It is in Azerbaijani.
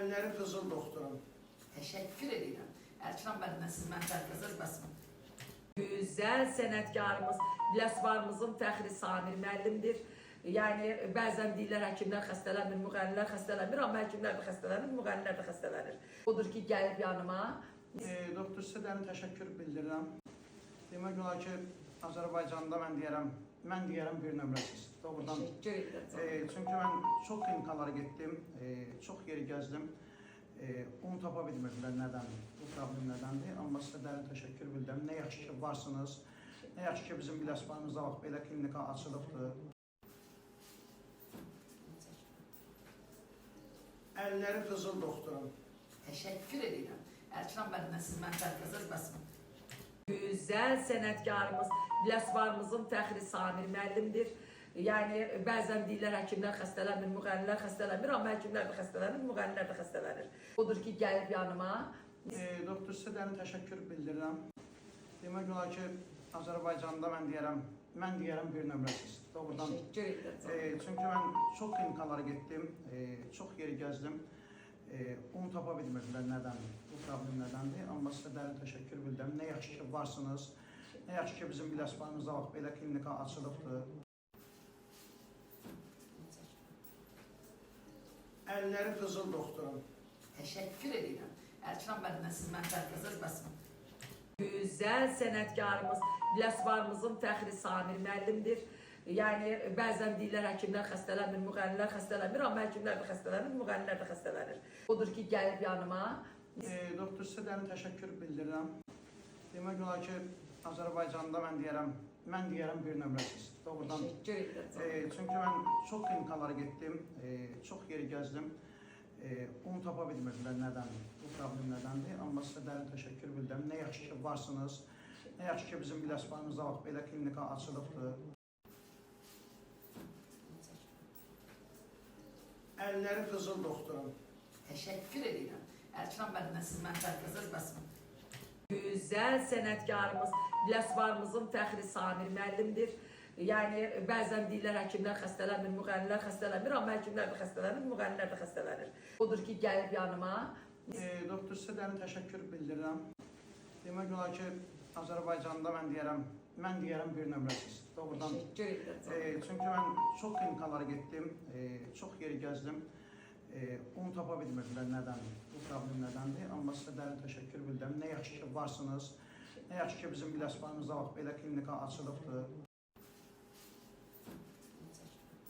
Əlləri qızıl doktorum. Təşəkkür edirəm. Əlçıran bəndən siz mənfəətlərsiniz, bəsmə. Gözəl sənətkarımız, Biləsuvarımızın fəxri Samir müəllimdir. Yəni, bəzən deyirlər, həkimlər xəstələnmir, müğənnilər xəstələnmir, amma həkimlər də xəstələnir, müğənnilər də xəstələnir. Odur ki, gəlib yanıma. Doktor, sizə dərin təşəkkür bildirirəm. Demək olar ki, Azərbaycanda mən deyərəm bir nömrəsiz. Doğrudan. Təşəkkür edirəm. Çünki mən çox klinikalara getdim, çox yeri gəzdim. Onu tapa bilmirdilər nədəndir, bu problem nədəndir. Amma sizə dərin təşəkkür bildirirəm. Nə yaxşı ki, varsınız. Nə yaxşı ki, bizim Biləsuvarımızda vaxt belə klinika açılıbdır. Əlləri qızıl doktorum. Təşəkkür edirəm. Əlçıran bəndən siz mənfəətlərsiniz, bəsmə. Gözəl sənətkarımız, Biləsuvarımızın fəxri Samir müəllimdir. Yəni, bəzən deyirlər, həkimlər xəstələnmir, müğənnilər xəstələnmir, amma həkimlər də xəstələnir, müğənnilər də xəstələnir. Odur ki, gəlib yanıma. Doktor, sizə dərin təşəkkür bildirirəm. Demək olar ki, Azərbaycanda mən deyərəm bir nömrəsiz. Doğrudan. Təşəkkür edirəm. Çünki mən çox klinikalara getdim, çox yeri gəzdim. Onu tapa bilmirdilər nədəndir, bu problem nədəndir. Amma sizə dərin təşəkkür bildirirəm. Nə yaxşı ki, varsınız. Nə yaxşı ki, bizim Biləsuvarımızda vaxt belə klinika açılıbdır. Əlləri qızıl doktorum. Təşəkkür edirəm. Əlçıran bəndən siz mənfəətlərsiniz, bəsmə. Gözəl sənətkarımız, Biləsuvarımızın fəxri Samir müəllimdir. Yəni, bəzən deyirlər, həkimlər xəstələnmir, müğənnilər xəstələnmir, amma həkimlər də xəstələnir, müğənnilər də xəstələnir. Odur ki, gəlib yanıma. Doktor, sizə dərin təşəkkür bildirirəm. Demək olar ki, Azərbaycanda mən deyərəm bir nömrəsiz. Doğrudan. Təşəkkür edirəm. Çünki mən çox klinikalara getdim, çox yeri gəzdim. Onu tapa bilmirdilər nədəndir, bu problem nədəndir. Amma sizə dərin təşəkkür bildirirəm. Nə yaxşı ki, varsınız. Nə yaxşı ki, bizim Biləsuvarımızda vaxt belə klinika açılıbdır. Əlləri qızıl doktorum. Təşəkkür edirəm. Əlçıran bəndən siz mənfəətlərsiniz, bəsmə. Gözəl sənətkarımız, Biləsuvarımızın fəxri Samir müəllimdir. Yəni, bəzən deyirlər, həkimlər xəstələnmir, müğənnilər xəstələnmir, amma həkimlər də xəstələnir, müğənnilər də xəstələnir. Odur ki, gəlib yanıma. Doktor, sizə dərin təşəkkür bildirirəm. Demək olar ki, Azərbaycanda mən deyərəm bir nömrəsiz. Doğrudan. Təşəkkür edirəm. Çünki mən çox klinikalara getdim, çox yeri gəzdim. Onu tapa bilmirdilər nədəndir, bu problem nədəndir. Amma sizə dərin təşəkkür bildirirəm. Nə yaxşı ki, varsınız. Nə yaxşı ki, bizim Biləsuvarımızda vaxt belə klinika açılıbdır.